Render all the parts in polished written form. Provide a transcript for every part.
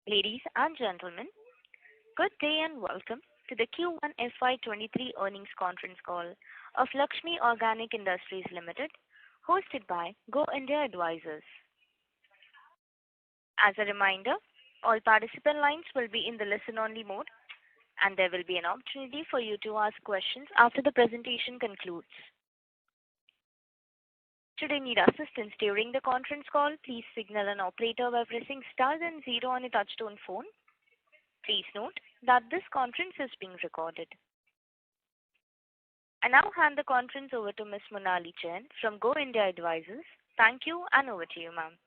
Ladies and gentlemen, good day and welcome to the Q1 FY23 earnings conference call of Laxmi Organic Industries Limited, hosted by Go India Advisors. As a reminder, all participant lines will be in the listen-only mode, and there will be an opportunity for you to ask questions after the presentation concludes. Should you need assistance during the conference call, please signal an operator by pressing star then 0 on a touchtone phone. Please note that this conference is being recorded. I now hand the conference over to Ms. Monali Jain from Go India Advisors. Thank you, and over to you, ma'am.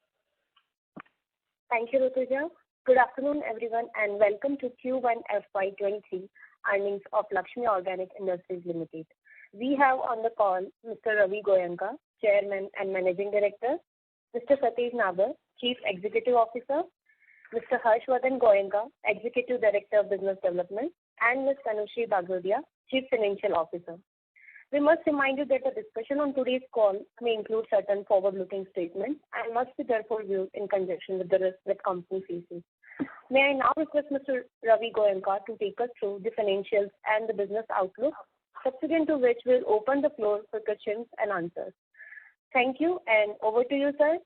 Thank you, Rutuja. Good afternoon, everyone, and welcome to Q1 FY23 earnings of Laxmi Organic Industries Limited. We have on the call Mr. Ravi Goenka, Chairman and Managing Director, Mr. Satish Nagar, Chief Executive Officer, Mr. Harshvardhan Goenka, Executive Director of Business Development, and Ms. Tanushree Bagrodia, Chief Financial Officer. We must remind you that the discussion on today's call may include certain forward-looking statements and must be therefore viewed in conjunction with the risks that company faces. May I now request Mr. Ravi Goenka to take us through the financials and the business outlook, subsequent to which we'll open the floor for questions and answers. Thank you, and over to you, sir.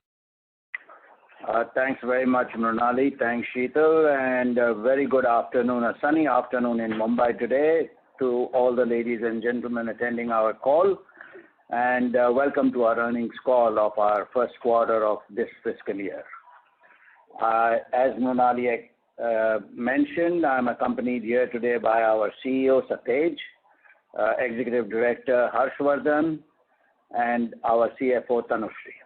Thanks very much, Mrinali. Thanks, Sheetal, and a very good afternoon, a sunny afternoon in Mumbai today to all the ladies and gentlemen attending our call, and welcome to our earnings call of our first quarter of this fiscal year. As Mrinali mentioned, I'm accompanied here today by our CEO, Satish, Executive Director, Harshvardhan, and our CFO, Tanushree.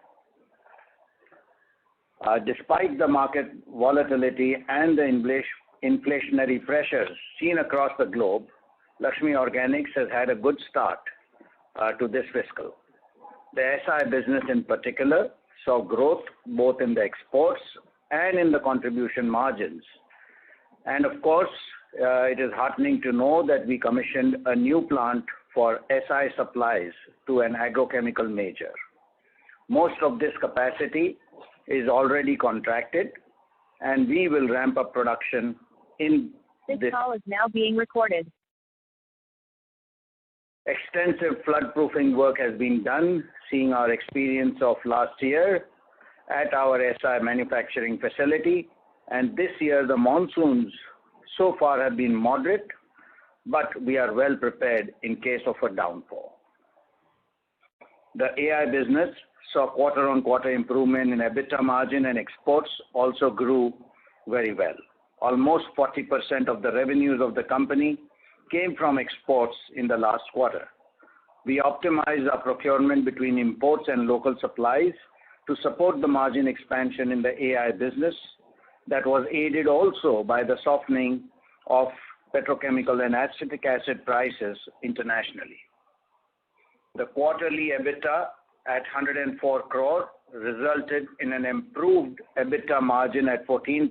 Despite the market volatility and the inflationary pressures seen across the globe, Laxmi Organics has had a good start to this fiscal. The SI business in particular saw growth both in the exports and in the contribution margins. And of course, it is heartening to know that we commissioned a new plant for SI supplies to an agrochemical major. Most of this capacity is already contracted, and we will ramp up production in this call is now being recorded. Extensive flood-proofing work has been done, seeing our experience of last year at our SI manufacturing facility, and this year the monsoons so far have been moderate, but we are well prepared in case of a downpour. The AI business saw quarter-on-quarter improvement in EBITDA margin, and exports also grew very well. Almost 40% of the revenues of the company came from exports in the last quarter. We optimized our procurement between imports and local supplies to support the margin expansion in the AI business that was aided also by the softening of petrochemical and acetic acid prices internationally. The quarterly EBITDA at 104 crore resulted in an improved EBITDA margin at 14%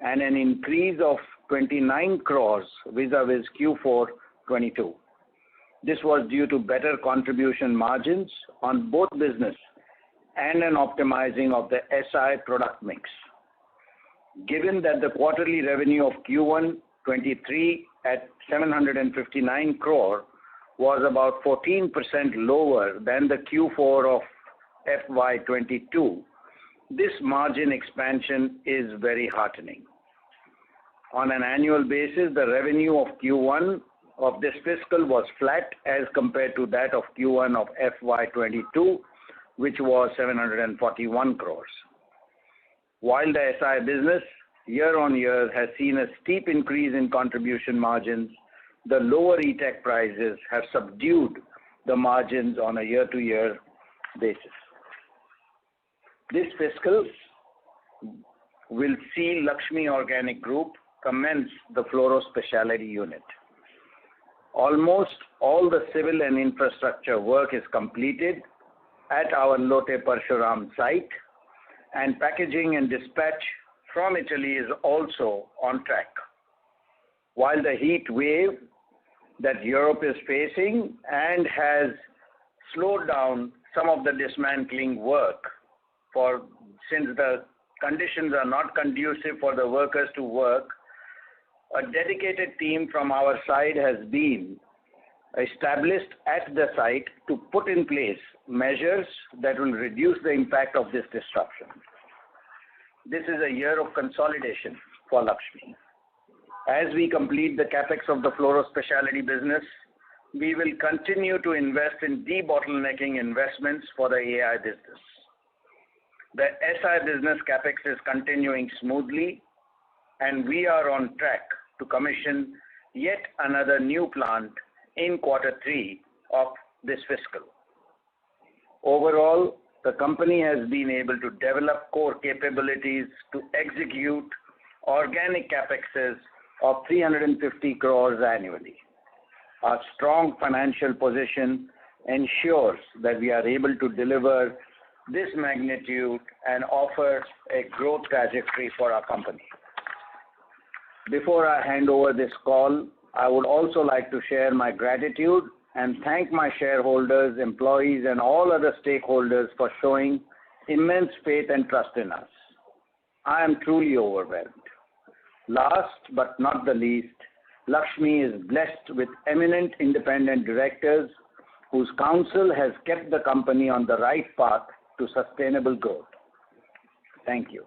and an increase of 29 crores vis-a-vis Q4 22. This was due to better contribution margins on both business and an optimizing of the SI product mix. Given that the quarterly revenue of Q1 23 at 759 crore was about 14% lower than the Q4 of FY22, this margin expansion is very heartening. On an annual basis, the revenue of Q1 of this fiscal was flat as compared to that of Q1 of FY22, which was 741 crores. While the SI business year-on-year has seen a steep increase in contribution margins, the lower ETEC prices have subdued the margins on a year-to-year basis. This fiscal will see Laxmi Organic Group commence the fluoro-specialty unit. Almost all the civil and infrastructure work is completed at our Lote Parshuram site, and packaging and dispatch from Italy is also on track. While the heat wave that Europe is facing and has slowed down some of the dismantling work since the conditions are not conducive for the workers to work, a dedicated team from our side has been established at the site to put in place measures that will reduce the impact of this disruption. This is a year of consolidation for Laxmi. As we complete the capex of the fluoro specialty business, we will continue to invest in debottlenecking investments for the AI business. The SI business capex is continuing smoothly, and we are on track to commission yet another new plant in Q3 of this fiscal. Overall, the company has been able to develop core capabilities to execute organic capexes of 350 crores annually. Our strong financial position ensures that we are able to deliver this magnitude and offer a growth trajectory for our company. Before I hand over this call, I would also like to share my gratitude and thank my shareholders, employees, and all other stakeholders for showing immense faith and trust in us. I am truly overwhelmed. Last but not the least, Laxmi is blessed with eminent independent directors whose counsel has kept the company on the right path to sustainable growth. Thank you.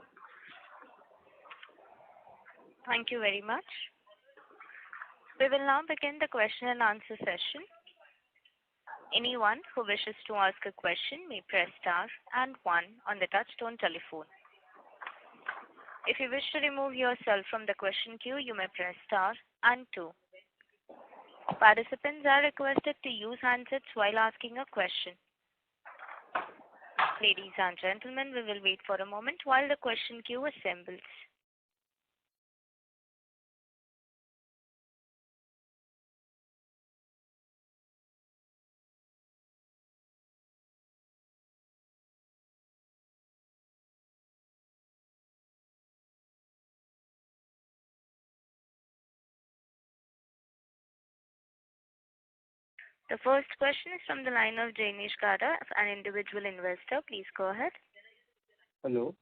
Thank you very much. We will now begin the question and answer session. Anyone who wishes to ask a question may press star and 1 on the touchtone telephone. If you wish to remove yourself from the question queue, you may press star and 2. Participants are requested to use handsets while asking a question. Ladies and gentlemen, we will wait for a moment while the question queue assembles. The first question is from the line of Jainish Gada, an individual investor. Please go ahead. Hello.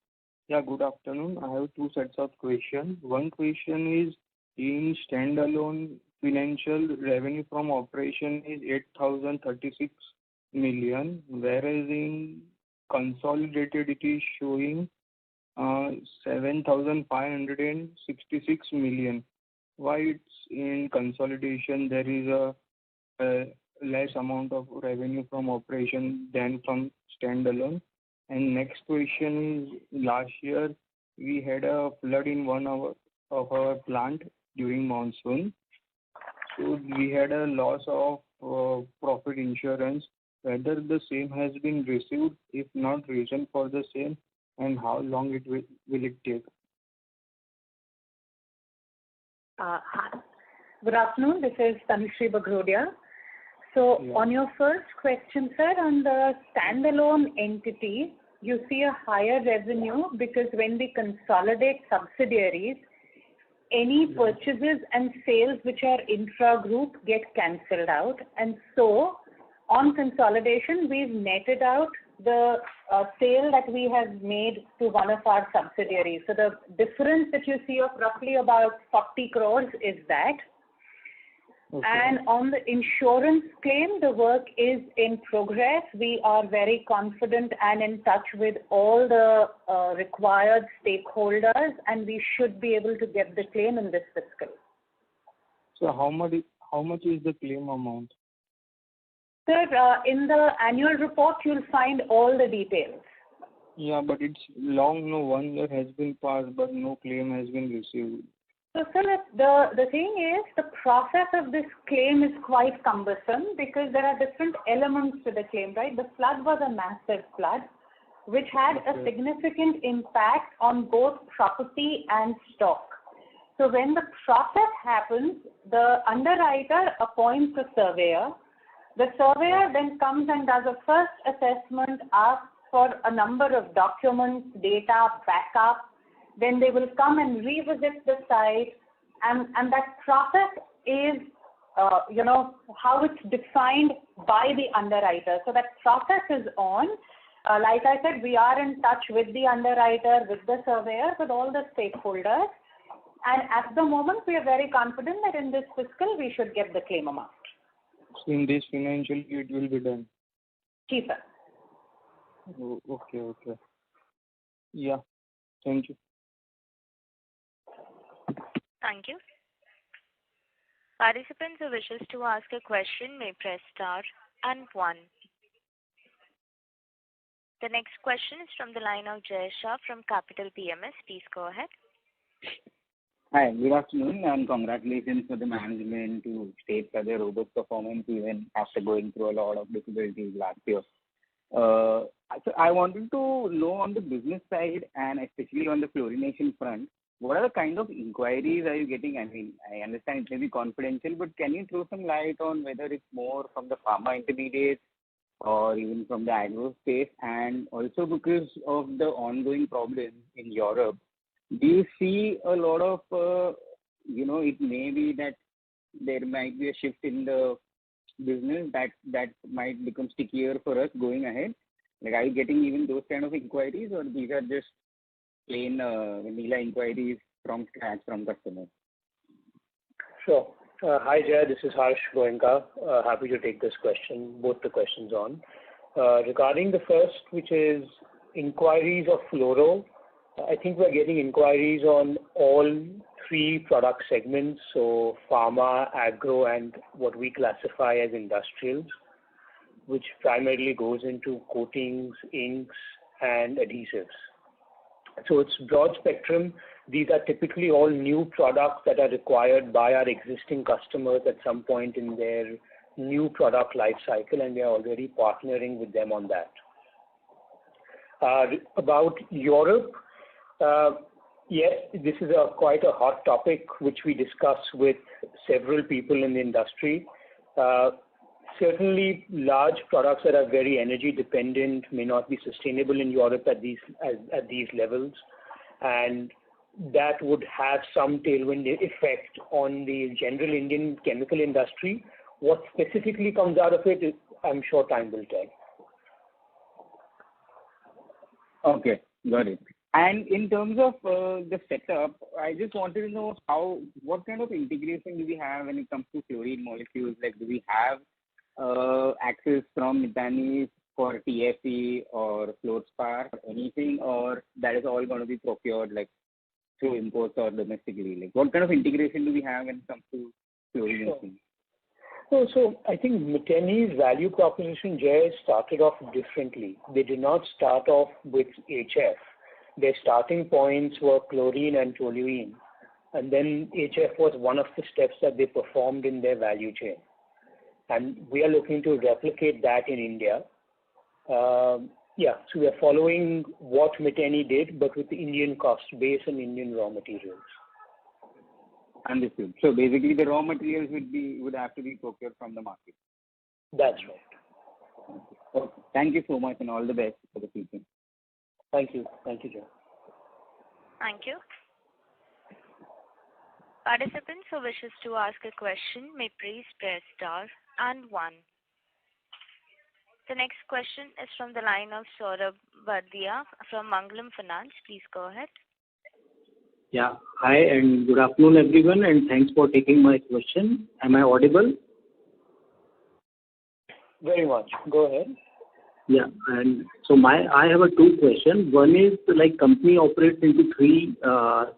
Yeah, good afternoon. I have two sets of questions. One question is, in standalone financial revenue from operation is 8,036 million, whereas in consolidated it is showing 7,566 million. Why it's in consolidation there is a less amount of revenue from operation than from standalone? And next question is, last year we had a flood in one of our plant during monsoon. So we had a loss of profit insurance. Whether the same has been received, if not, reason for the same, and how long it will it take? Hi. Good afternoon. This is Tanushree Bagrodia. So on your first question, sir, on the standalone entity, you see a higher revenue because when we consolidate subsidiaries, any purchases and sales which are intra-group get cancelled out. And so on consolidation, we've netted out the sale that we have made to one of our subsidiaries. So the difference that you see of roughly about 40 crores is that. Okay. And on the insurance claim, the work is in progress. We are very confident and in touch with all the required stakeholders, and we should be able to get the claim in this fiscal. So how much is the claim amount? Sir, in the annual report, you'll find all the details. Yeah, but it's long, 1 year has been passed, but no claim has been received. So, sir, the thing is, the process of this claim is quite cumbersome because there are different elements to the claim, right? The flood was a massive flood, which had a significant impact on both property and stock. So when the process happens, the underwriter appoints a surveyor. The surveyor then comes and does a first assessment, asks for a number of documents, data, backup. Then they will come and revisit the site, and that process is, how it's defined by the underwriter. So that process is on. Like I said, we are in touch with the underwriter, with the surveyor, with all the stakeholders. And at the moment, we are very confident that in this fiscal, we should get the claim amount. In this financial year, it will be done. Yes, sir. Oh, okay. Yeah. Thank you. Thank you. Participants who wishes to ask a question may press star and 1. The next question is from the line of Jay Shah from Capital PMS. Please go ahead. Hi, good afternoon, and congratulations for the management to state such a robust performance even after going through a lot of difficulties last year. So I wanted to know on the business side and especially on the fluorination front, what are the kind of inquiries are you getting? I mean, I understand it may be confidential, but can you throw some light on whether it's more from the pharma intermediates or even from the agro space? And also because of the ongoing problems in Europe, do you see a lot of, it may be that there might be a shift in the business that might become stickier for us going ahead? Like, are you getting even those kind of inquiries, or these are just plain vanilla inquiries from scratch from customers? Sure. Hi, Jay. This is Harsh Goenka. Happy to take this question, both the questions on. Regarding the first, which is inquiries of fluoro, I think we're getting inquiries on all 3 product segments, so pharma, agro, and what we classify as industrials, which primarily goes into coatings, inks, and adhesives. So it's broad spectrum. These are typically all new products that are required by our existing customers at some point in their new product life cycle, and we are already partnering with them on that. About Europe, yes, this is quite a hot topic which we discuss with several people in the industry. Certainly, large products that are very energy dependent may not be sustainable in Europe at these levels, and that would have some tailwind effect on the general Indian chemical industry. What specifically comes out of it, I'm sure time will tell. Okay, got it. And in terms of the setup, I just wanted to know what kind of integration do we have when it comes to fluorine molecules? Like, do we have access from Mitani for TFE or fluorspar or anything, or that is all going to be procured like through imports or domestically? Like, what kind of integration do we have when it comes to fluorination? So I think Mitani's value proposition, Jay, started off differently. They did not start off with HF. Their starting points were chlorine and toluene, and then HF was one of the steps that they performed in their value chain. And we are looking to replicate that in India. So we are following what Mitani did, but with the Indian cost base and Indian raw materials. Understood. So basically, the raw materials would have to be procured from the market. That's right. Okay. Thank you so much, and all the best for the future. Thank you. Thank you, Joe. Thank you. Participants who wishes to ask a question may please press star and 1. The next question is from the line of Saurabh Bardia from Mangalam Finance. Please go ahead. Yeah. Hi, and good afternoon, everyone, and thanks for taking my question. Am I audible? Very much. Go ahead. Yeah, and so I have 2 questions. One is, like, company operates into 3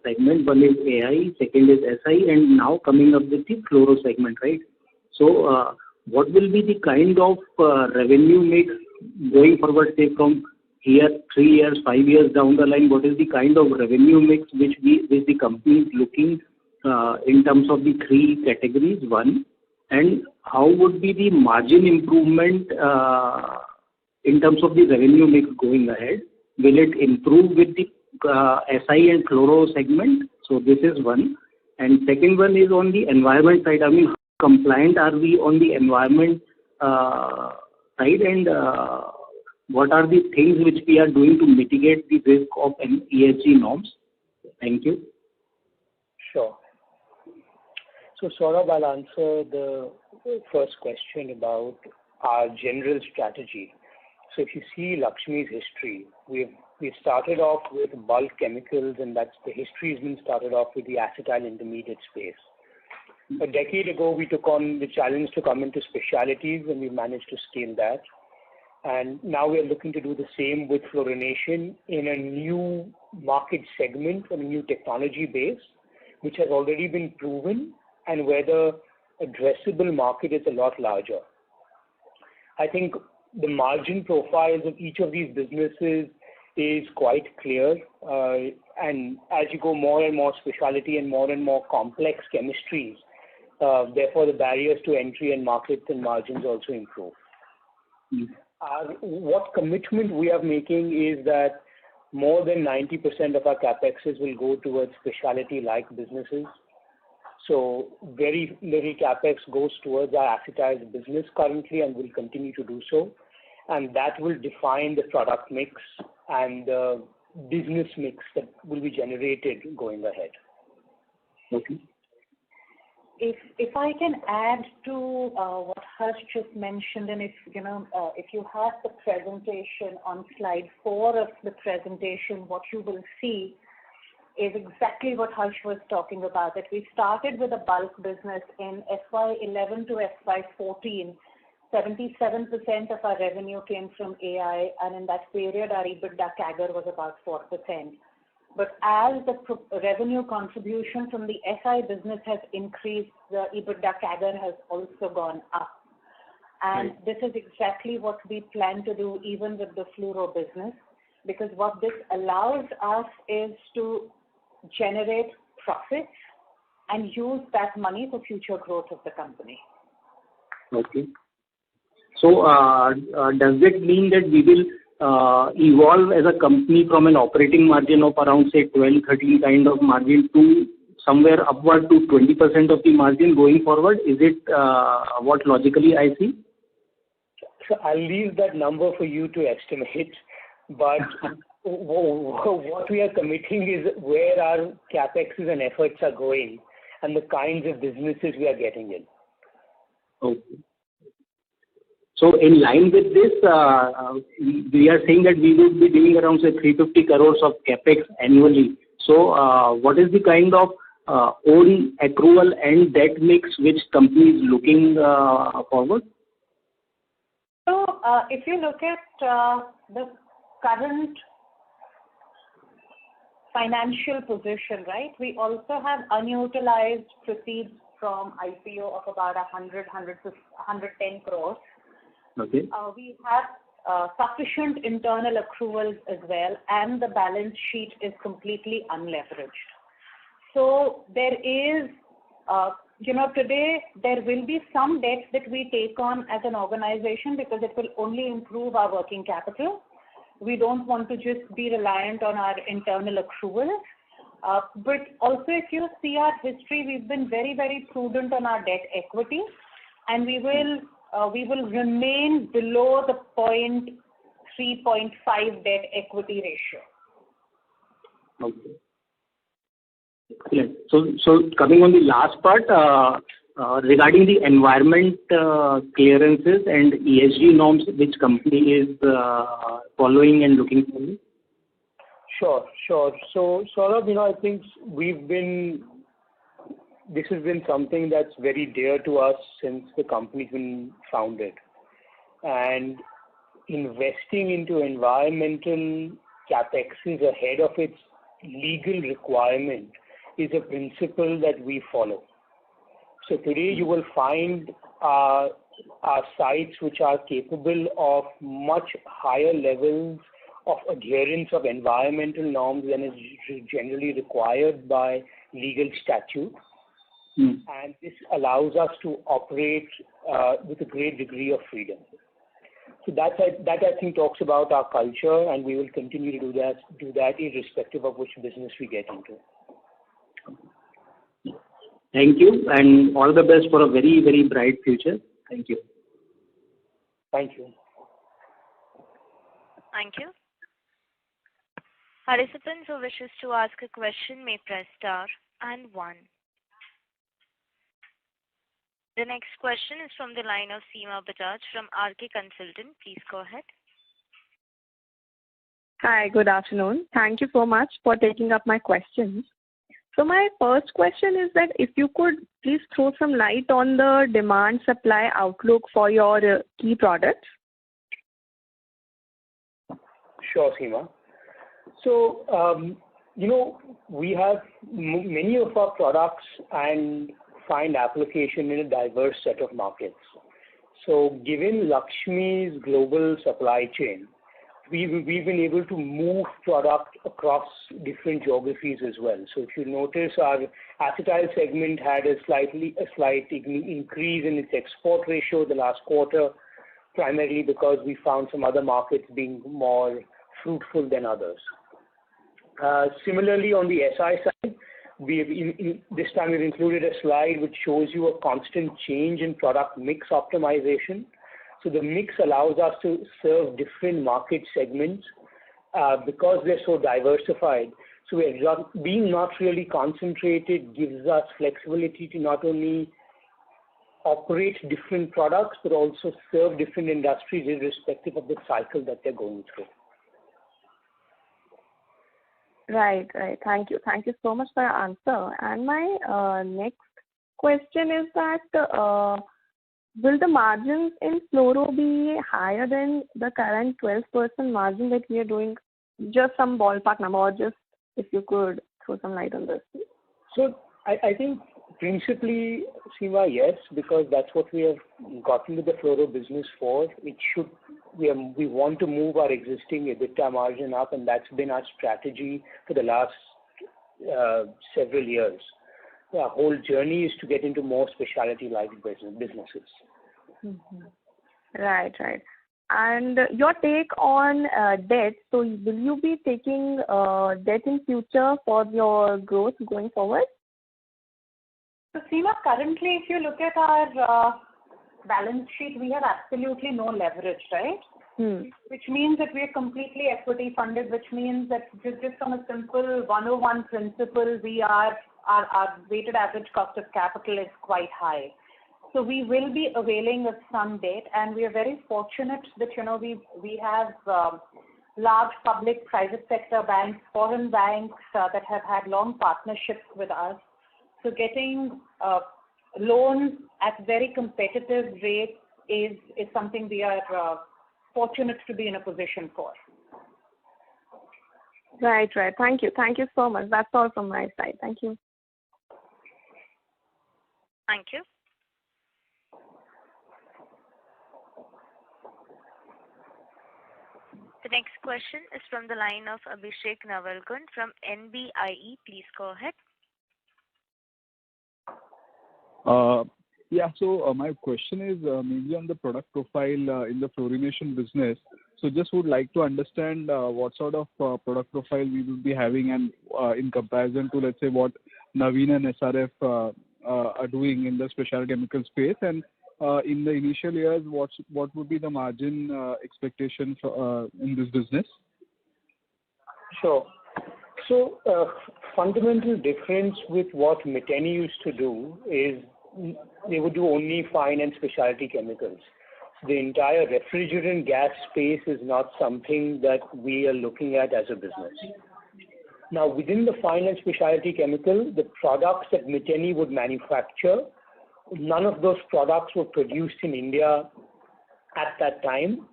segments. One is AI, second is SI, and now coming up with the fluoro segment, right? So what will be the kind of revenue mix going forward, say from here 3 years, 5 years down the line? What is the kind of revenue mix which the company is looking in terms of the 3 categories? One, and how would be the margin improvement in terms of the revenue mix going ahead? Will it improve with the SI and fluoro segment? So this is one. And second one is on the environment side. I mean, how compliant are we on the environment side, and what are the things which we are doing to mitigate the risk of ESG norms? Thank you. Sure. So Saurabh, I'll answer the first question about our general strategy. So if you see Laxmi's history, we started off with bulk chemicals, and that's the history has been started off with the acetyl intermediate space. A decade ago, we took on the challenge to come into specialities, and we managed to scale that. And now we are looking to do the same with fluorination in a new market segment and a new technology base, which has already been proven and where the addressable market is a lot larger. I think the margin profiles of each of these businesses is quite clear. And as you go more and more specialty and more complex chemistries, therefore the barriers to entry and markets and margins also improve. What commitment we are making is that more than 90% of our capexes will go towards specialty-like businesses. So very little capex goes towards our acetyls business currently and will continue to do so. And that will define the product mix and the business mix that will be generated going ahead. Okay. If I can add to what Harsh just mentioned, and if you have the presentation on slide 4 of the presentation, what you will see is exactly what Harsh was talking about, that we started with a bulk business in FY11 to FY14. 77% of our revenue came from AI, and in that period, our EBITDA CAGR was about 4%. But as the revenue contribution from the SI business has increased, the EBITDA CAGR has also gone up. And this is exactly what we plan to do even with the fluoro business, because what this allows us is to generate profits and use that money for future growth of the company. Okay. So does it mean that we will evolve as a company from an operating margin of around, say, 12-13 kind of margin to somewhere upward to 20% of the margin going forward? Is it what logically I see? So I'll leave that number for you to estimate, but what we are committing is where our capexes and efforts are going and the kinds of businesses we are getting in. Okay. So in line with this, we are saying that we will be doing around, say, 350 crores of capex annually. So what is the kind of own accrual and debt mix which company is looking forward? So if you look at the current financial position, right, we also have unutilized proceeds from IPO of about 110 crores. Okay. We have sufficient internal accruals as well, and the balance sheet is completely unleveraged. So there is, today there will be some debt that we take on as an organization because it will only improve our working capital. We don't want to just be reliant on our internal accruals. But also, if you see our history, we've been very, very prudent on our debt equity, and we will remain below the 0.3-0.5 debt equity ratio. Okay. Excellent. So coming on the last part, regarding the environment clearances and ESG norms, which company is following and looking for? Sure. So Saurabh, I think this has been something that's very dear to us since the company's been founded. And investing into environmental capexes ahead of its legal requirement is a principle that we follow. So today you will find our sites which are capable of much higher levels of adherence of environmental norms than is generally required by legal statute. And this allows us to operate with a great degree of freedom. So that I think talks about our culture, and we will continue to do that irrespective of which business we get into. Thank you, and all the best for a very, very bright future. Thank you. Thank you. Thank you. Participants who wishes to ask a question may press star and 1. The next question is from the line of Seema Bajaj from RK Consultant. Please go ahead. Hi, good afternoon. Thank you so much for taking up my questions. So my first question is that if you could please throw some light on the demand supply outlook for your key products. Sure, Seema. So, we have many of our products and find application in a diverse set of markets. So given Laxmi's global supply chain, we've been able to move product across different geographies as well. So if you notice, our acetyl segment had a slight increase in its export ratio the last quarter, primarily because we found some other markets being more fruitful than others. Similarly, on the SI side, this time we've included a slide which shows you a constant change in product mix optimization. So the mix allows us to serve different market segments because they're so diversified. So being not really concentrated gives us flexibility to not only operate different products but also serve different industries irrespective of the cycle that they're going through. Right. Thank you so much for your answer. And my next question is that will the margins in fluoro be higher than the current 12% margin that we are doing? Just some ballpark number, or just if you could throw some light on this. So I think principally, Seema, yes, because that's what we have gotten to the fluoro business for. We want to move our existing EBITDA margin up, and that's been our strategy for the last several years. Our whole journey is to get into more specialty-like businesses. Mm-hmm. Right. And your take on debt. So will you be taking debt in future for your growth going forward? So Seema, currently if you look at our balance sheet, we have absolutely no leverage, right? Which means that we are completely equity funded, which means that just on a simple 101 principle, our weighted average cost of capital is quite high. So we will be availing of some debt, and we are very fortunate that we have large public private sector banks, foreign banks that have had long partnerships with us. So getting loans at very competitive rates is something we are fortunate to be in a position for. Right. Thank you so much. That's all from my side. Thank you. Thank you. The next question is from the line of Abhishek Navalgund from NBIE. Please go ahead. So my question is mainly on the product profile in the fluorination business. So just would like to understand what sort of product profile we will be having, and in comparison to, let's say, what Navin and SRF are doing in the specialty chemical space, and in the initial years, what would be the margin expectation in this business? Sure. So fundamental difference with what Miteni used to do is they would do only fine and specialty chemicals. The entire refrigerant gas space is not something that we are looking at as a business. Now, within the fine and specialty chemical, the products that Miteni would manufacture, none of those products were produced in India at that time.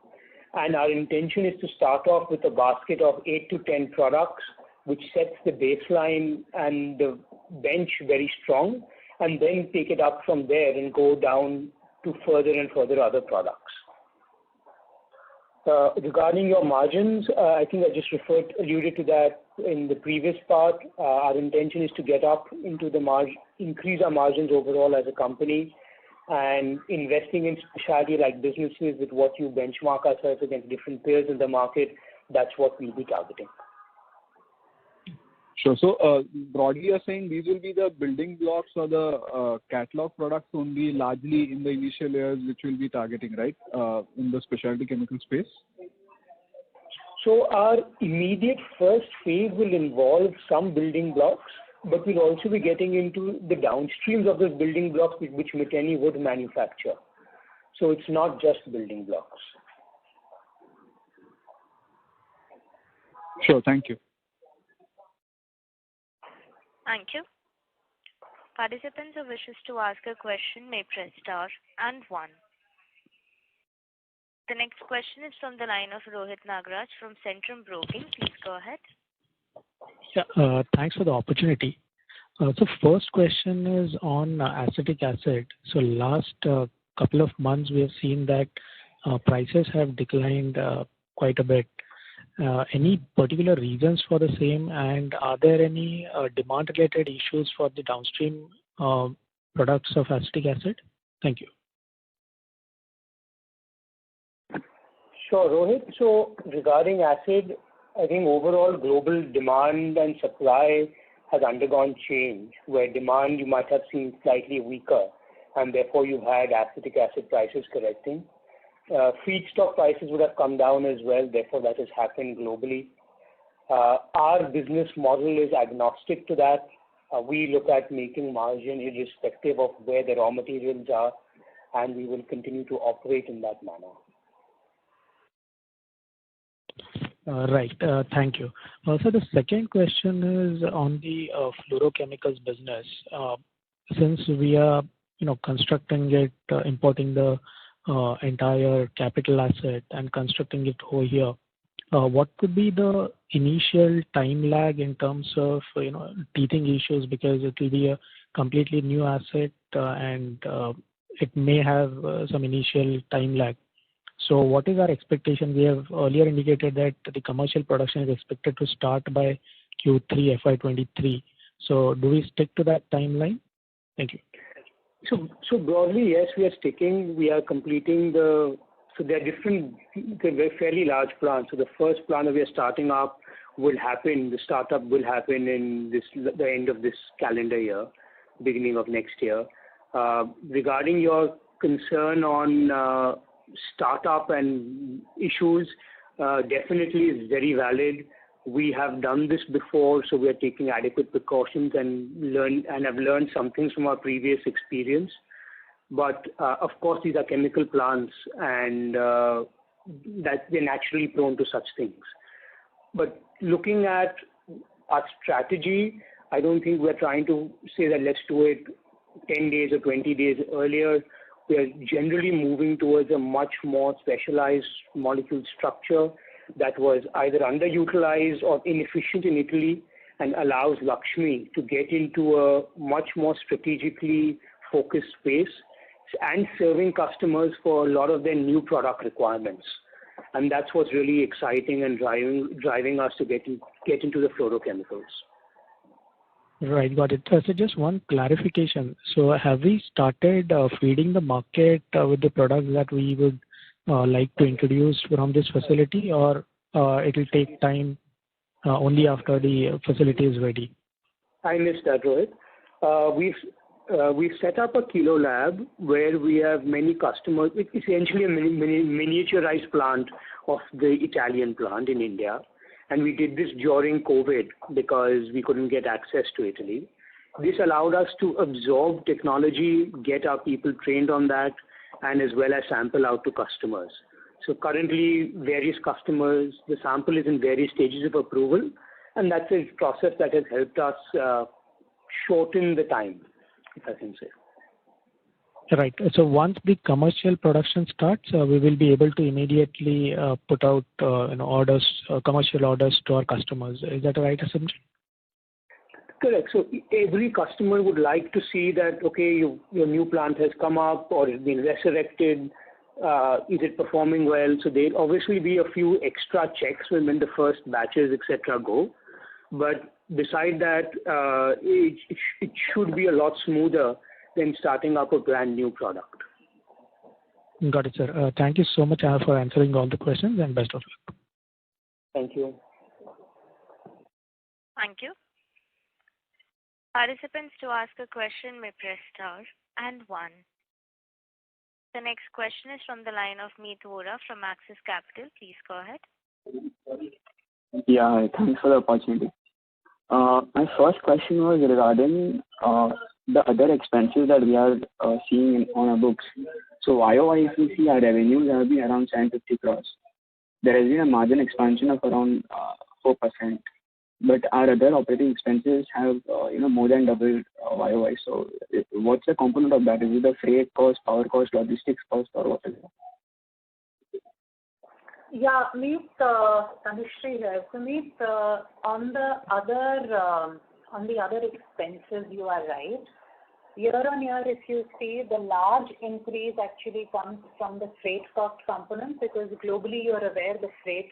And our intention is to start off with a basket of 8 to 10 products, which sets the baseline and the bench very strong, and then take it up from there and go down to further and further other products. Regarding your margins, I think I just alluded to that in the previous part. Our intention is to get up into increase our margins overall as a company, and investing in specialty-like businesses with what you benchmark ourselves against different peers in the market. That's what we'll be targeting. Sure. So broadly, you're saying these will be the building blocks or the catalog products only, largely in the initial years, which we'll be targeting, right, in the specialty chemical space? So our immediate first phase will involve some building blocks, but we'll also be getting into the downstreams of those building blocks which Miteni would manufacture. So it's not just building blocks. Sure. Thank you. Thank you. Participants who wishes to ask a question may press star and 1. The next question is from the line of Rohit Nagraj from Centrum Broking. Please go ahead. Yeah, thanks for the opportunity. So first question is on acetic acid. So last couple of months we have seen that prices have declined quite a bit. Any particular reasons for the same, and are there any demand-related issues for the downstream products of acetic acid? Thank you. Sure, Rohit. So regarding acid, I think overall global demand and supply has undergone change, where demand you might have seen slightly weaker, and therefore you've had acetic acid prices correcting. Feedstock prices would have come down as well, therefore that has happened globally. Our business model is agnostic to that. We look at making margin irrespective of where the raw materials are, and we will continue to operate in that manner. Right. Thank you. So the second question is on the fluorochemicals business. Since we are, constructing it, importing the entire capital asset and constructing it over here, what could be the initial time lag in terms of, teething issues, because it will be a completely new asset and it may have some initial time lag. So what is our expectation? We have earlier indicated that the commercial production is expected to start by Q3 FY23. So do we stick to that timeline? Thank you. So broadly, yes, we are sticking. We are completing so there are they're fairly large plants. So the first plant that we are starting up the startup will happen in the end of this calendar year, beginning of next year. Regarding your concern on startup and issues, definitely is very valid. We have done this before, so we are taking adequate precautions and have learned some things from our previous experience. But of course, these are chemical plants, and that they're naturally prone to such things. But looking at our strategy, I don't think we're trying to say that let's do it 10 days or 20 days earlier. We are generally moving towards a much more specialized molecule structure that was either underutilized or inefficient in Italy, and allows Laxmi to get into a much more strategically focused space and serving customers for a lot of their new product requirements. And that's what's really exciting and driving us to get into the fluorochemicals. Right, got it. So just one clarification. So have we started feeding the market with the products that we would like to introduce from this facility, or it will take time only after the facility is ready? I missed that, Rohit. We've set up a kilo lab where we have many customers. It's essentially a miniaturized plant of the Italian plant in India. And we did this during COVID because we couldn't get access to Italy. This allowed us to absorb technology, get our people trained on that, and as well as sample out to customers. So currently, various customers, the sample is in various stages of approval, and that's a process that has helped us shorten the time, if I can say. Right. So once the commercial production starts, we will be able to immediately put out orders, commercial orders to our customers. Is that a right assumption? Correct. So every customer would like to see that, okay, your new plant has come up or it's been resurrected. Is it performing well? So there'll obviously be a few extra checks when the first batches, etc., go. But beside that, it should be a lot smoother than starting up a brand new product. Got it, sir. Thank you so much for answering all the questions, and best of luck. Thank you. Thank you. Participants, to ask a question may press star and 1. The next question is from the line of Meet Vora from Axis Capital. Please go ahead. Yeah, thanks for the opportunity. My first question was regarding the other expenses that we are seeing on our books. So YOY, if we see our revenues have been around 750 crores. There has been a margin expansion of around 4%, but our other operating expenses have more than doubled YOY. So what's the component of that? Is it the freight cost, power cost, logistics cost, or what is it? Yeah, Meet, Tanushree here. So Meet, on the other expenses, you are right. Year on year, if you see, the large increase actually comes from the freight cost component, because globally you are aware the freight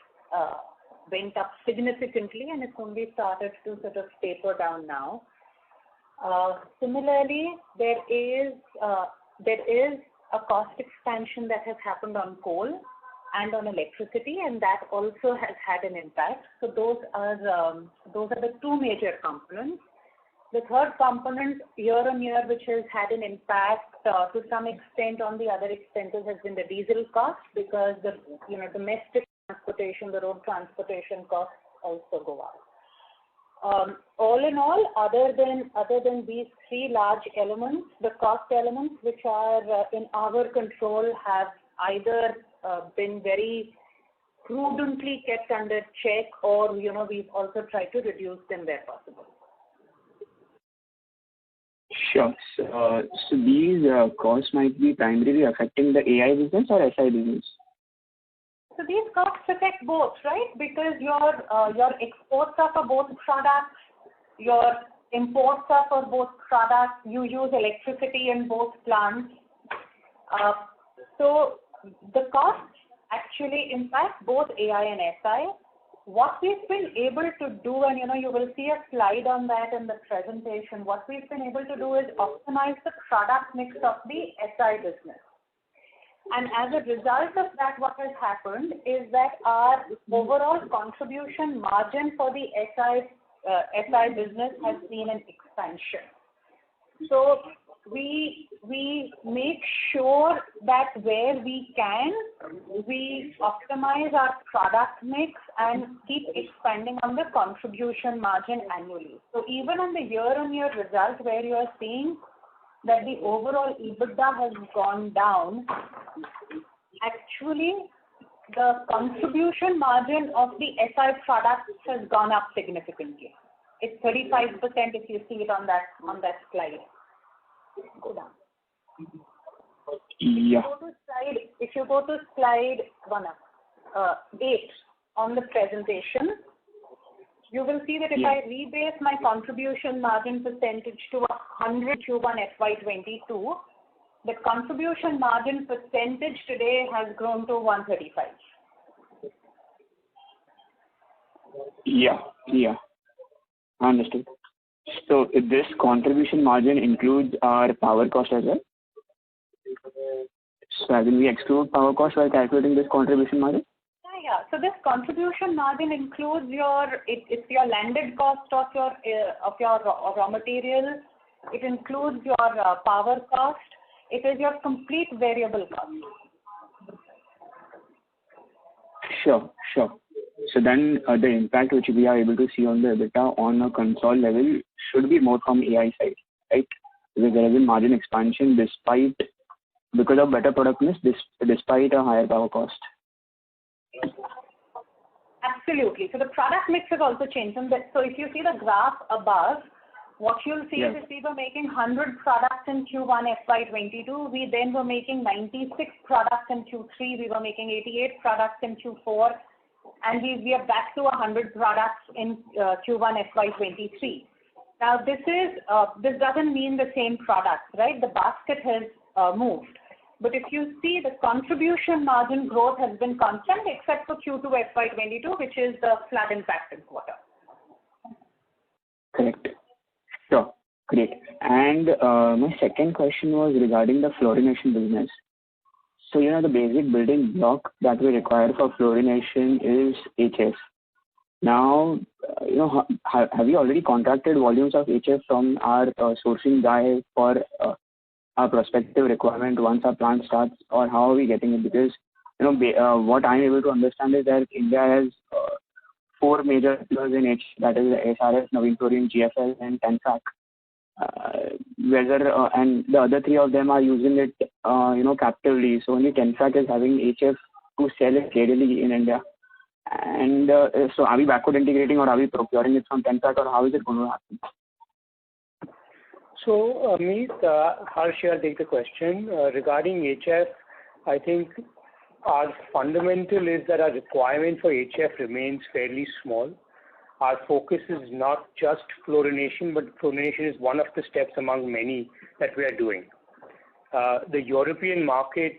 went up significantly and it's only started to sort of taper down now. Similarly, there is a cost expansion that has happened on coal and on electricity, and that also has had an impact. So those are the two major components. The third component year on year, which has had an impact to some extent on the other expenses, has been the diesel cost, because the domestic transportation, the road transportation costs also go up. All in all, other than these three large elements, the cost elements which are in our control have either been very prudently kept under check, or we've also tried to reduce them where possible. Sure. So these costs might be primarily affecting the AI business or SI business? So these costs affect both, right? Because your exports are for both products, your imports are for both products, you use electricity in both plants. So the costs actually impact both AI and SI. What we've been able to do, and you will see a slide on that in the presentation, what we've been able to do is optimize the product mix of the SI business. And as a result of that, what has happened is that our overall contribution margin for the SI business has seen an expansion. So we make sure that where we can, we optimize our product mix and keep expanding on the contribution margin annually. So even on the year-on-year result, where you are seeing that the overall EBITDA has gone down, actually the contribution margin of the SI products has gone up significantly. It's 35% if you see it on that slide. Go down. Yeah. If you go to slide 8 on the presentation, you will see that if I rebase my contribution margin percentage to 100 Q1 FY22, the contribution margin percentage today has grown to 135. Yeah. Understood. So this contribution margin includes our power cost as well? So when we exclude power cost while calculating this contribution margin? Yeah. So this contribution margin includes it's your landed cost of your raw material. It includes your power cost. It is your complete variable cost. Sure. So then the impact which we are able to see on the EBITDA on a console level should be more from AI side, right? Because there has been margin expansion because of better product mix, despite a higher power cost. Absolutely. So the product mix has also changed. So if you see the graph above, what you'll see is if we were making 100 products in Q1 FY22, we then were making 96 products in Q3, we were making 88 products in Q4, and we are back to 100 products in Q1 FY23. Now this doesn't mean the same product, right? The basket has moved. But if you see, the contribution margin growth has been constant except for Q2 FY22, which is the flood impacted quarter. Correct. Sure. Great. And my second question was regarding the fluorination business. So, the basic building block that we require for fluorination is HF. Now, have you already contracted volumes of HF from our sourcing guy for our prospective requirement once our plant starts, or how are we getting it? Because, what I'm able to understand is that India has 4 major players in H, that is SRS, Navin Fluorine, GFL, and Tenfac. And the other 3 of them are using it, captively. So only Tenfac is having HF to sell it readily in India. And so are we backward integrating or are we procuring it from Tenpack or how is it going to happen? So, Meet, Harsh here, take the question. Regarding HF, I think our fundamental is that our requirement for HF remains fairly small. Our focus is not just fluorination, but fluorination is one of the steps among many that we are doing. The European market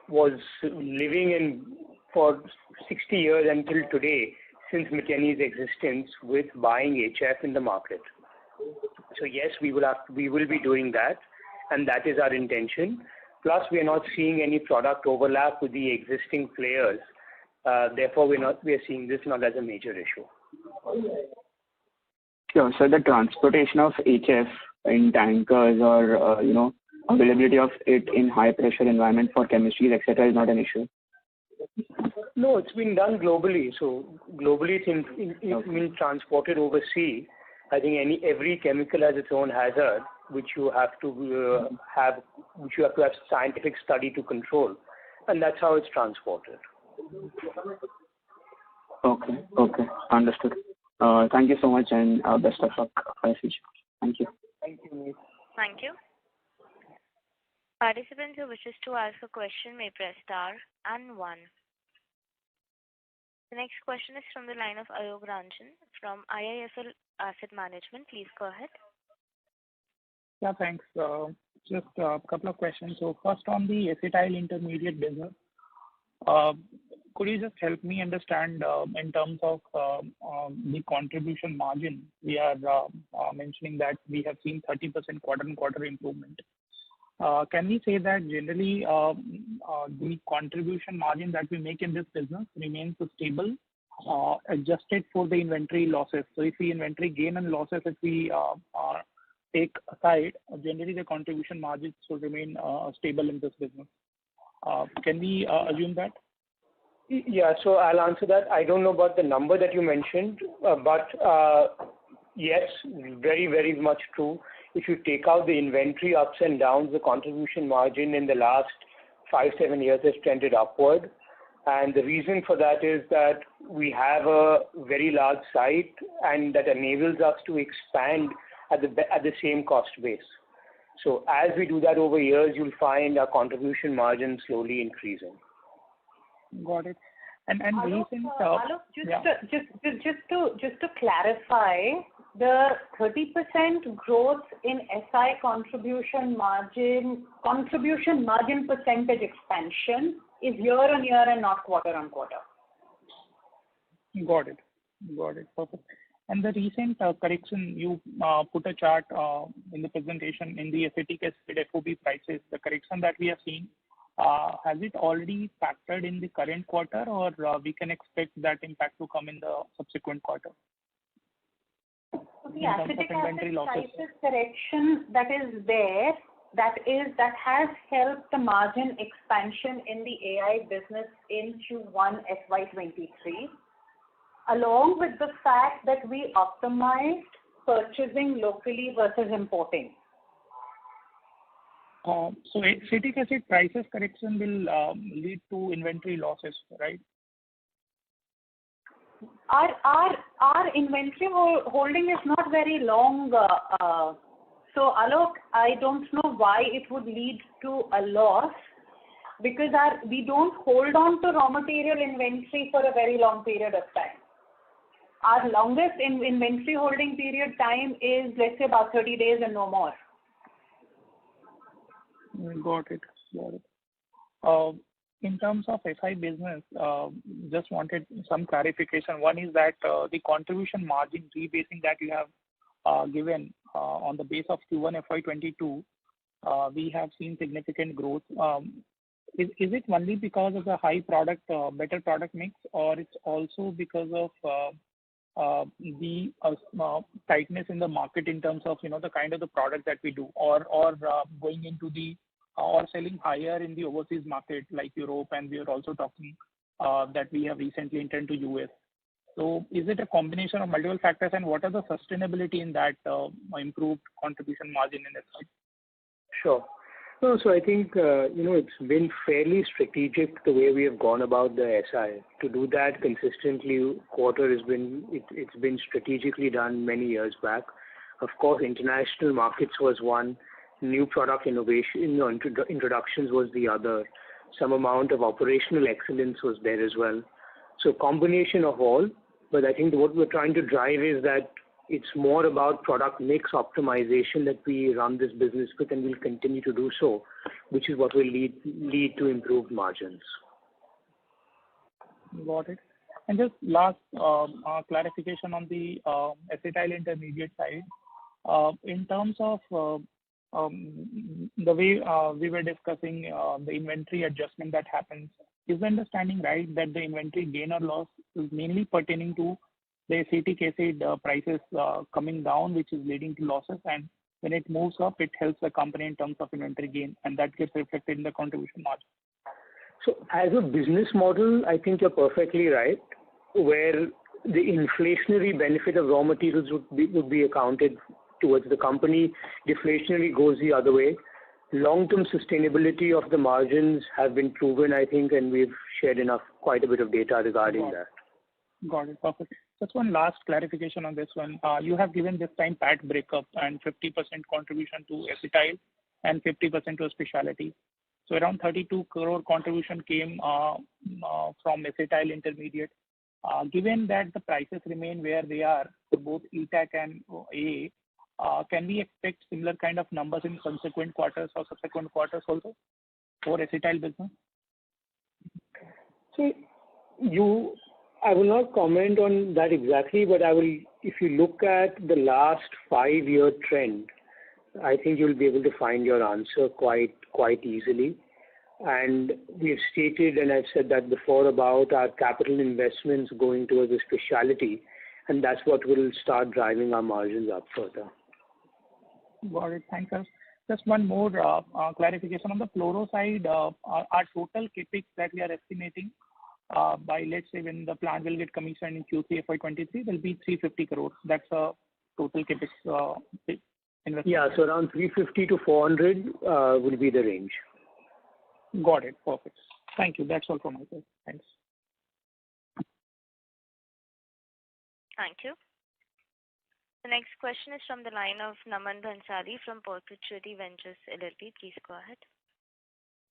was living in for 60 years until today, since McKinney's existence, with buying HF in the market. So yes, we will be doing that, and that is our intention. Plus, we are not seeing any product overlap with the existing players. Therefore, we are seeing this not as a major issue. Sure. So the transportation of HF in tankers or availability of it in high pressure environment for chemistries, etc., is not an issue. No, it's been done globally. So globally, it's been transported overseas. I think every chemical has its own hazard, which you have to have scientific study to control, and that's how it's transported. Okay, understood. Thank you so much, and best of luck for the future. Thank you. Thank you. Thank you. Participants who wishes to ask a question may press star and 1. The next question is from the line of Ayog Ranjan from IIFL Asset Management. Please go ahead. Yeah, thanks. Just a couple of questions. So first on the acetyl intermediate business, could you just help me understand in terms of the contribution margin? We are mentioning that we have seen 30% quarter-on-quarter improvement. Can we say that generally the contribution margin that we make in this business remains stable, adjusted for the inventory losses? So if the inventory gain and losses, if we take aside, generally the contribution margins will remain stable in this business. Can we assume that? Yeah, so I'll answer that. I don't know about the number that you mentioned, but yes, very, very much true. If you take out the inventory ups and downs, the contribution margin in the last 5-7 years has trended upward. And the reason for that is that we have a very large site, and that enables us to expand at the same cost base. So as we do that over years, you'll find our contribution margin slowly increasing. Got it. And recent. Alok, just to clarify, the 30% growth in SI contribution margin percentage expansion is year on year and not quarter on quarter. Got it. Perfect. And the recent correction, you put a chart in the presentation in the acetic acid FOB prices, the correction that we have seen, has it already factored in the current quarter, or we can expect that impact to come in the subsequent quarter? The acetic acid prices correction that is there, that has helped the margin expansion in the AI business in Q1 FY23, along with the fact that we optimized purchasing locally versus importing. So acetic acid prices correction will lead to inventory losses, right? Our inventory holding is not very long. So Alok, I don't know why it would lead to a loss, because we don't hold on to raw material inventory for a very long period of time. Our longest inventory holding period time is, let's say, about 30 days and no more. Got it. In terms of SI business, just wanted some clarification. One is that the contribution margin rebasing that you have given on the base of Q1 FY22, we have seen significant growth. Is it only because of the better product mix, or it's also because of the tightness in the market in terms of the kind of the product that we do, or going into or selling higher in the overseas market like Europe, and we are also talking that we have recently entered to US. So is it a combination of multiple factors, and what are the sustainability in that improved contribution margin in SI? Sure. No, so I think, it's been fairly strategic the way we have gone about the SI. To do that consistently, it's been strategically done many years back. Of course, international markets was one, new product innovation, introductions was the other. Some amount of operational excellence was there as well. So combination of all, but I think what we're trying to drive is that it's more about product mix optimization that we run this business with, and we'll continue to do so, which is what will lead to improved margins. Got it. And just last clarification on the acetyl intermediate side. In terms of the way we were discussing the inventory adjustment that happens, is the understanding right that the inventory gain or loss is mainly pertaining to the acetic acid prices coming down, which is leading to losses, and when it moves up, it helps the company in terms of inventory gain, and that gets reflected in the contribution margin? So as a business model, I think you're perfectly right, where the inflationary benefit of raw materials would be accounted towards the company. Deflationary goes the other way. Long-term sustainability of the margins have been proven, I think, and we've shared quite a bit of data regarding that. Got it. Perfect. Just one last clarification on this one. You have given this time PAT breakup and 50% contribution to acetyl and 50% to specialty. So around 32 crore contribution came from acetyl intermediate. Given that the prices remain where they are for both ETAC and AA, can we expect similar kind of numbers in subsequent quarters or subsequent quarters also for acetyl business? So I will not comment on that exactly, but if you look at the last 5-year trend, I think you'll be able to find your answer quite easily. And we've stated, and I've said that before, about our capital investments going towards the specialty, and that's what will start driving our margins up further. Got it. Thanks, sir. Just one more clarification on the fluoro side. Our total capex that we are estimating by, let's say, when the plant will get commissioned in Q3 FY23, will be 350 crores. That's a total capex investment. Yeah, so around 350 to 400 will be the range. Got it. Perfect. Thank you. That's all from my side. Thanks. Thank you. The next question is from the line of Naman Bhansali from Perpetuity Ventures LLP. Please go ahead.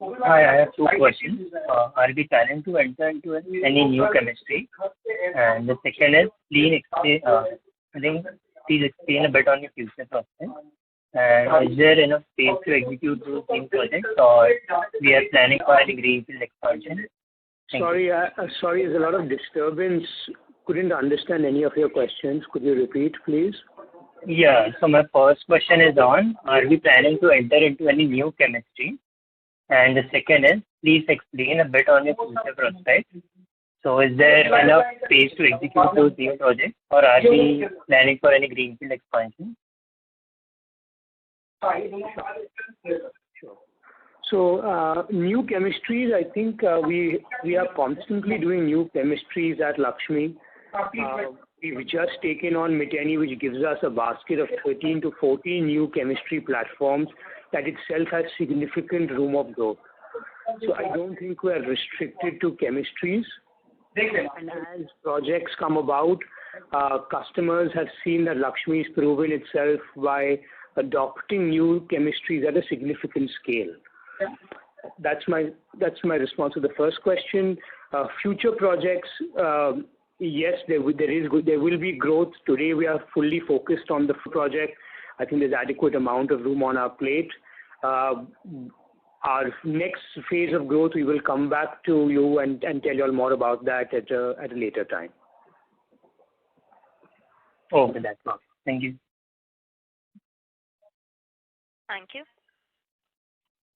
Hi, I have two questions. Are we planning to enter into any new chemistry? And the second is, please explain a bit on your future prospects. And is there enough space to execute those same projects, or we are planning for any greenfield expansion? Sorry, there's a lot of disturbance. Couldn't understand any of your questions. Could you repeat, please? Yeah. So my first question is on, are we planning to enter into any new chemistry? And the second is, please explain a bit on your future prospects. So is there enough space to execute those new projects, or are we planning for any greenfield expansion? Sure. So new chemistries, I think we are constantly doing new chemistries at Laxmi. We've just taken on Miteni, which gives us a basket of 13 to 14 new chemistry platforms that itself has significant room of growth. So I don't think we are restricted to chemistries. And as projects come about, customers have seen that Laxmi has proven itself by adopting new chemistries at a significant scale. That's my response to the first question. Future projects, yes, there will be growth. Today we are fully focused on the project. I think there's adequate amount of room on our plate. Our next phase of growth, we will come back to you and tell you all more about that at a later time. Okay, that's all. Thank you. Thank you.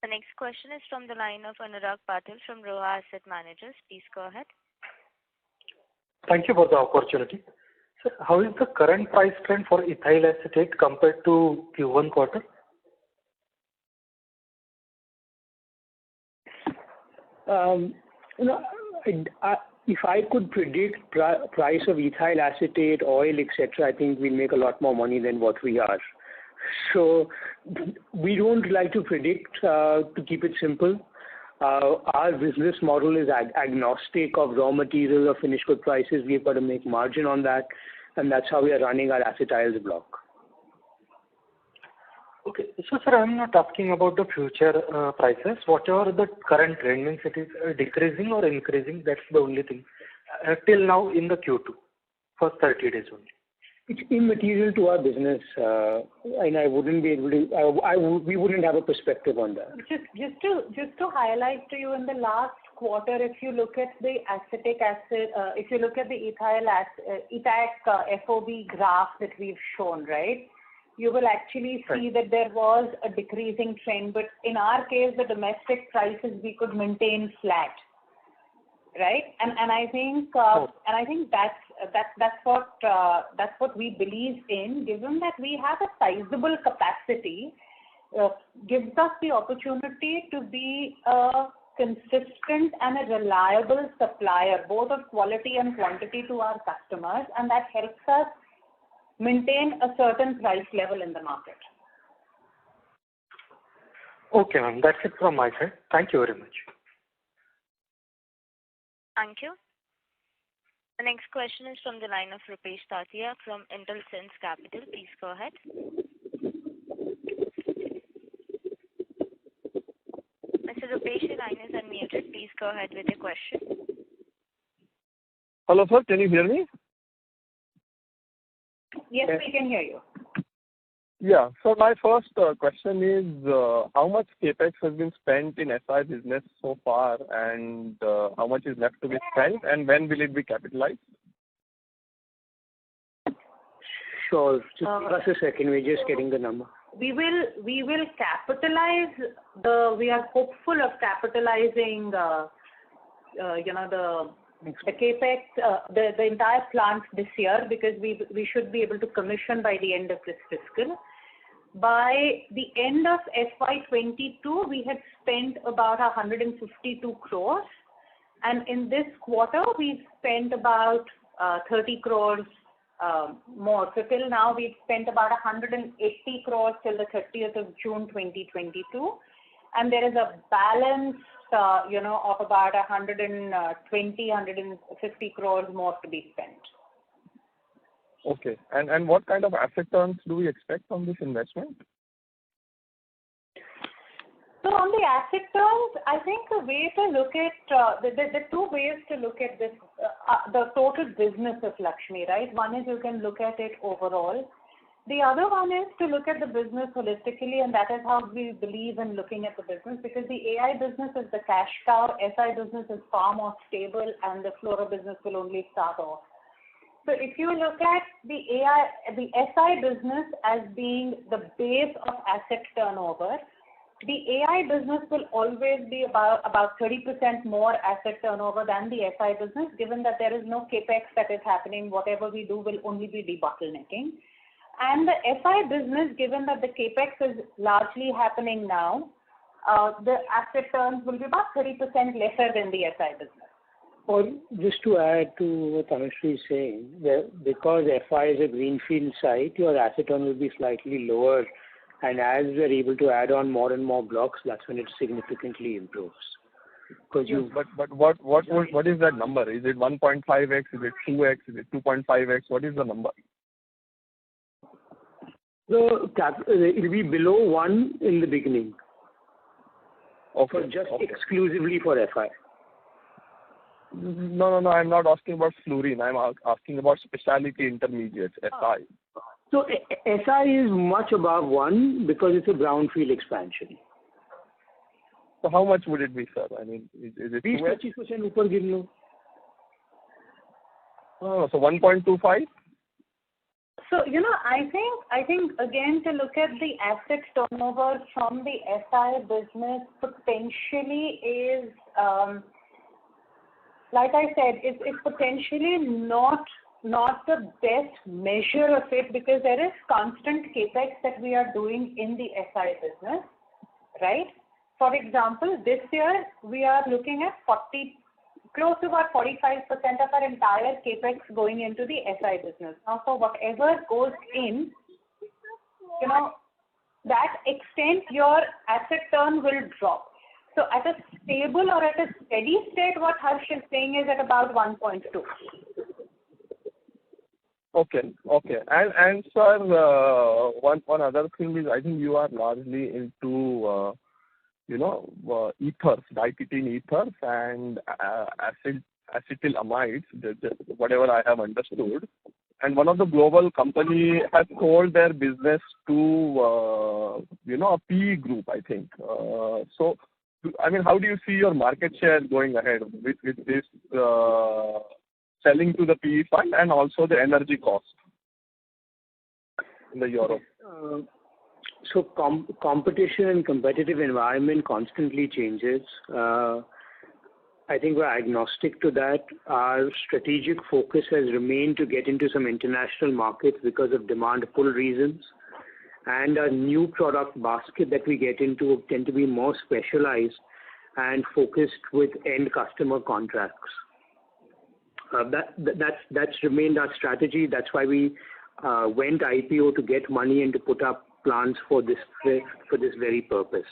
The next question is from the line of Anurag Patil from Roha Asset Managers. Please go ahead. Thank you for the opportunity. Sir, how is the current price trend for ethyl acetate compared to Q1 quarter? If I could predict price of ethyl acetate, oil, etc., I think we'll make a lot more money than what we are. So we don't like to predict, to keep it simple. Our business model is agnostic of raw material or finished good prices. We've got to make margin on that, and that's how we are running our acetyls block. Okay. So, sir, I'm not asking about the future prices. Whatever the current trend means, it is decreasing or increasing. That's the only thing. Till now in the Q2, for 30 days only. It's immaterial to our business, and I wouldn't be able to. We wouldn't have a perspective on that. Just to highlight to you, in the last quarter, if you look at the acetic acid, if you look at the ETAC FOB graph that we've shown, right? You will actually see that there was a decreasing trend, but in our case, the domestic prices we could maintain flat, right? And I think that's what we believe in. Given that we have a sizable capacity, gives us the opportunity to be a consistent and a reliable supplier, both of quality and quantity, to our customers, and that helps us maintain a certain price level in the market. Okay, ma'am. That's it from my side. Thank you very much. Thank you. The next question is from the line of Rupesh Tatia from IntelSense Capital. Please go ahead. Mr. Rupesh, your line is unmuted. Please go ahead with your question. Hello, sir. Can you hear me? Yes, we can hear you. Yeah. So my first question is, how much capex has been spent in SI business so far, and how much is left to be spent, and when will it be capitalized? Sure. Just give us a second. We're just getting the number. We will capitalize we are hopeful of capitalizing the capex, the entire plant this year, because we should be able to commission by the end of this fiscal. By the end of FY22, we had spent about 152 crores, and in this quarter we spent about 30 crores more. So till now we've spent about 180 crores till the 30th of June 2022, and there is a balance of about 150 crores more to be spent. Okay. And what kind of asset turns do we expect from this investment? So on the asset terms, I think the way to look at the two ways to look at this, the total business of Laxmi, right? One is you can look at it overall. The other one is to look at the business holistically, and that is how we believe in looking at the business, because the AI business is the cash cow, SI business is far more stable, and the fluoro business will only start off. So if you look at the SI business as being the base of asset turnover, the AI business will always be about 30% more asset turnover than the SI business, given that there is no capex that is happening. Whatever we do will only be debottlenecking. And the SI business, given that the capex is largely happening now, the asset turns will be about 30% lesser than the SI business. Or just to add to what Tanushree is saying, because FI is a greenfield site, your asset turn will be slightly lower, and as we are able to add on more and more blocks, that's when it significantly improves. Because But what is that number? Is it 1.5x? Is it 2x? Is it 2.5x? What is the number? So it will be below 1 in the beginning. Okay. Exclusively for FI. No, I'm not asking about fluorine. I'm asking about specialty intermediates, SI. So SI is much above 1 because it's a brownfield expansion. So how much would it be, sir? I mean, is it 2x? 20% upar give lo. Oh, so 1.25? So, I think again, to look at the asset turnover from the SI business potentially is, like I said, it's potentially not the best measure of it, because there is constant capex that we are doing in the SI business, right? For example, this year we are looking at close to about 45% of our entire capex going into the SI business. Now, for whatever goes in, that extent your asset turn will drop. So at a stable or at a steady state, what Harsh is saying is at about 1.2. Okay. And sir, one other thing is I think you are largely into ethers, diketene ethers and acetylamides, whatever I have understood. And one of the global company has sold their business to a PE group, I think. So, I mean, how do you see your market share going ahead with this selling to the PE fund and also the energy cost in the Europe? So competition and competitive environment constantly changes. I think we're agnostic to that. Our strategic focus has remained to get into some international markets because of demand pull reasons. And our new product basket that we get into tend to be more specialized and focused with end customer contracts. That's remained our strategy. That's why we went IPO to get money and to put up plans for this very purpose.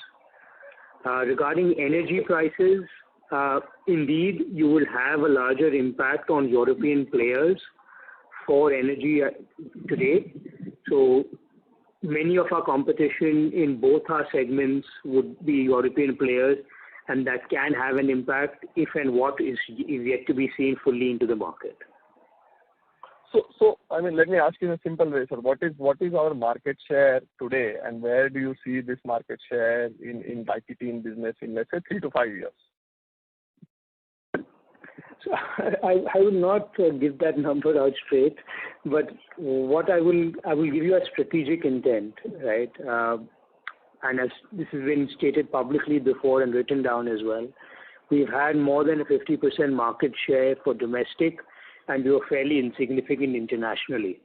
Regarding energy prices, indeed, you will have a larger impact on European players for energy today. So many of our competition in both our segments would be European players, and that can have an impact if and what is yet to be seen fully into the market. So I mean, let me ask you in a simple way, sir. What is our market share today, and where do you see this market share in diketene business in, let's say, 3 to 5 years? So I will not give that number out straight, but what I will give you a strategic intent, right? And as this has been stated publicly before and written down as well, we've had more than a 50% market share for domestic, and we were fairly insignificant internationally.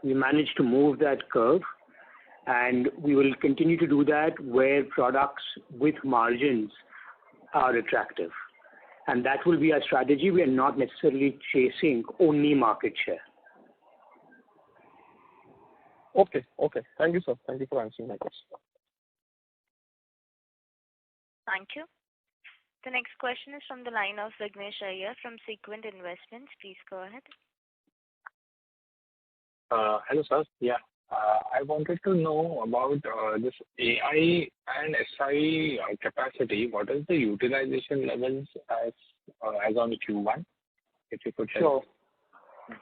We managed to move that curve, and we will continue to do that where products with margins are attractive. And that will be our strategy. We are not necessarily chasing only market share. Okay. Thank you, sir. Thank you for answering my question. Thank you. The next question is from the line of Vignesh Iyer from Sequent Investments. Please go ahead. Hello, sir. Yeah. I wanted to know about this AI and SI capacity. What is the utilization levels as on Q1? If you could share. Sure.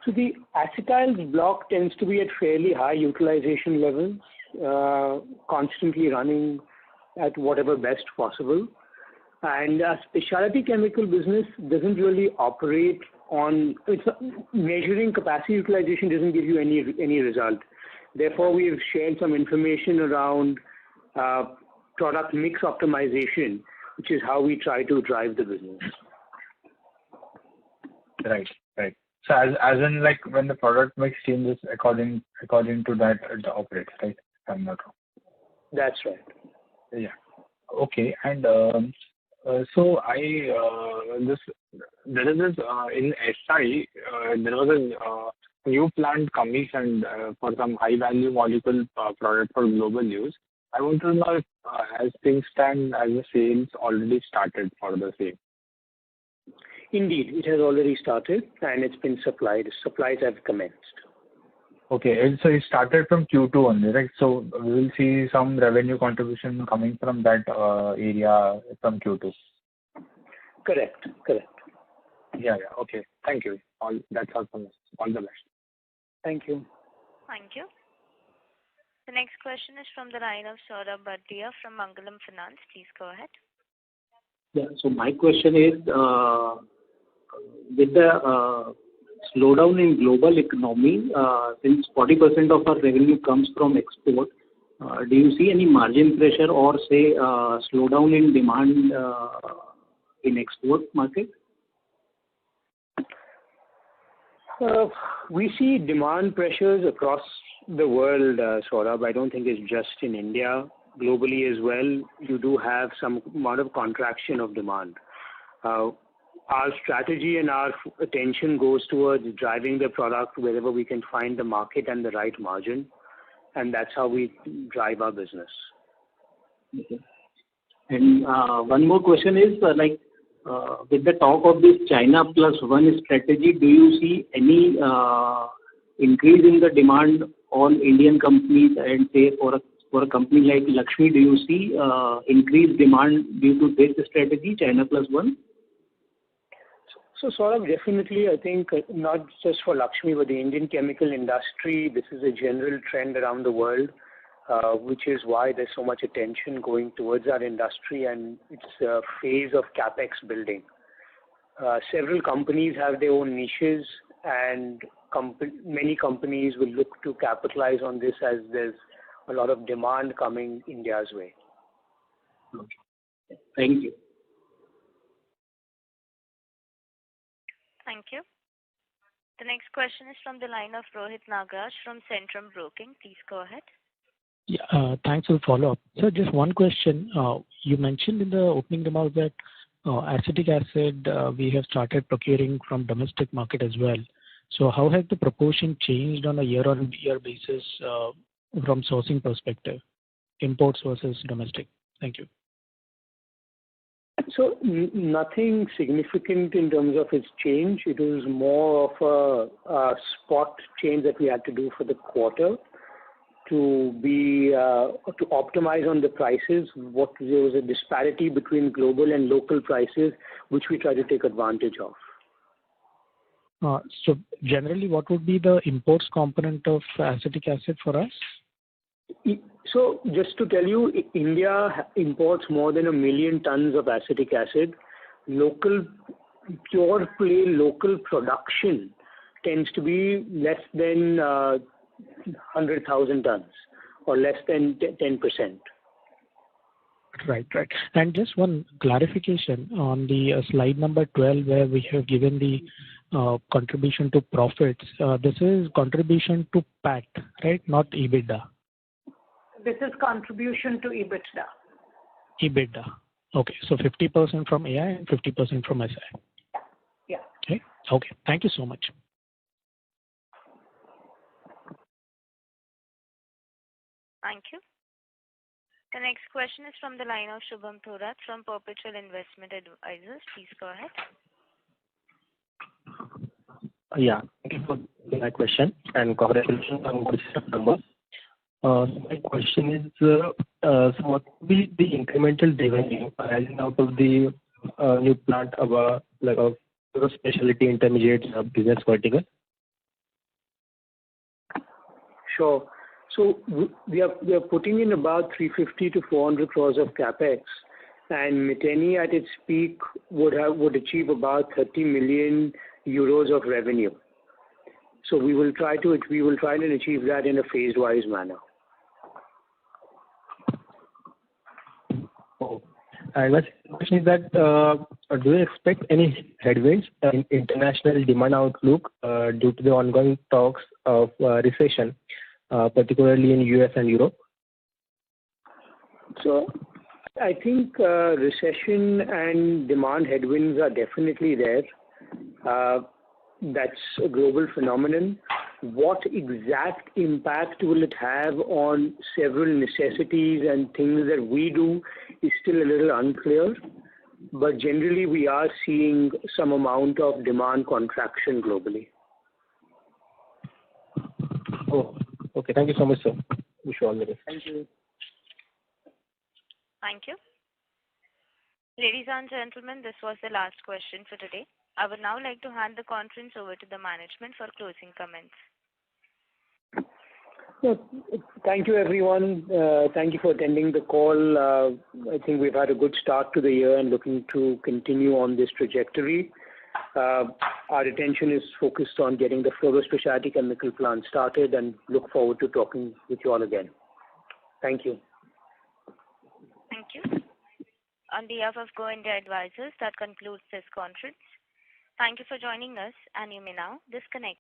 So the acetyl block tends to be at fairly high utilization levels, constantly running at whatever best possible. And specialty chemical business doesn't really operate on measuring capacity utilization doesn't give you any result. Therefore, we've shared some information around product mix optimization, which is how we try to drive the business. Right. So as in like when the product mix changes according to that it operates, right? I'm not wrong. That's right. Yeah. Okay. And so there is this in SI there was a new plant commissioned for some high value molecule product for global use. I want to know if as things stand, as the sales already started for the same. Indeed, it has already started and it's been supplied. Supplies have commenced. Okay, and so it started from Q2 only, right? So we will see some revenue contribution coming from that area from Q2. Correct. Yeah. Okay. Thank you. That's all from us. All the best. Thank you. Thank you. The next question is from the line of Saurabh Bhatia from Mangalam Finance. Please go ahead. Yeah. So my question is, with the slowdown in global economy, since 40% of our revenue comes from export, do you see any margin pressure or say slowdown in demand in export market? We see demand pressures across the world, Saurabh. I don't think it's just in India. Globally as well, you do have some amount of contraction of demand. Our strategy and our attention goes towards driving the product wherever we can find the market and the right margin. and that's how we drive our business. Okay. And one more question is with the talk of this China plus one strategy, do you see any increase in the demand on Indian companies, and say for a company like Laxmi, do you see increased demand due to this strategy, China plus one? So sort of definitely, I think not just for Laxmi, but the Indian chemical industry, this is a general trend around the world, which is why there's so much attention going towards our industry, and it's a phase of capex building. Several companies have their own niches, and many companies will look to capitalize on this as there's a lot of demand coming India's way. Okay. Thank you. Thank you. The next question is from the line of Rohit Nagraj from Centrum Broking. Please go ahead. Yeah, thanks for the follow-up. So just one question. You mentioned in the opening remarks that acetic acid we have started procuring from domestic market as well. So how has the proportion changed on a year-on-year basis from sourcing perspective, imports versus domestic? Thank you. So nothing significant in terms of its change. It was more of a spot change that we had to do for the quarter to optimize on the prices. There was a disparity between global and local prices, which we try to take advantage of. So generally, what would be the imports component of acetic acid for us? So just to tell you, India imports more than 1 million tons of acetic acid. Pure play local production tends to be less than 100,000 tons or less than 10%. Right. And just one clarification on the slide number 12, where we have given the contribution to profits. This is contribution to PAT, right? Not EBITDA. This is contribution to EBITDA. EBITDA. Okay. So 50% from AI and 50% from SI. Yeah. Okay. Thank you so much. Thank you. The next question is from the line of Shubham Thorat from Perpetual Investment Advisors. Please go ahead. Yeah, thank you for my question and congratulations on good set of numbers. My question is, so what will be the incremental revenue arising out of the new plant of specialty intermediates business vertical? Sure. So we are putting in about 350 to 400 crores of capex, and Miteni at its peak would achieve about 30 million euros of revenue. So we will try and achieve that in a phase-wise manner. Oh. And my question is that do you expect any headwinds in international demand outlook due to the ongoing talks of recession, particularly in US and Europe? So I think recession and demand headwinds are definitely there. That's a global phenomenon. What exact impact will it have on several necessities and things that we do is still a little unclear. But generally, we are seeing some amount of demand contraction globally. Oh, okay. Thank you so much, sir. Wish you all the best. Thank you. Thank you. Ladies and gentlemen, this was the last question for today. I would now like to hand the conference over to the management for closing comments. Thank you, everyone. Thank you for attending the call. I think we've had a good start to the year and looking to continue on this trajectory. Our attention is focused on getting the fluoro specialty chemical plant started, and look forward to talking with you all again. Thank you. Thank you. On behalf of Go India Advisors, that concludes this conference. Thank you for joining us, and you may now disconnect.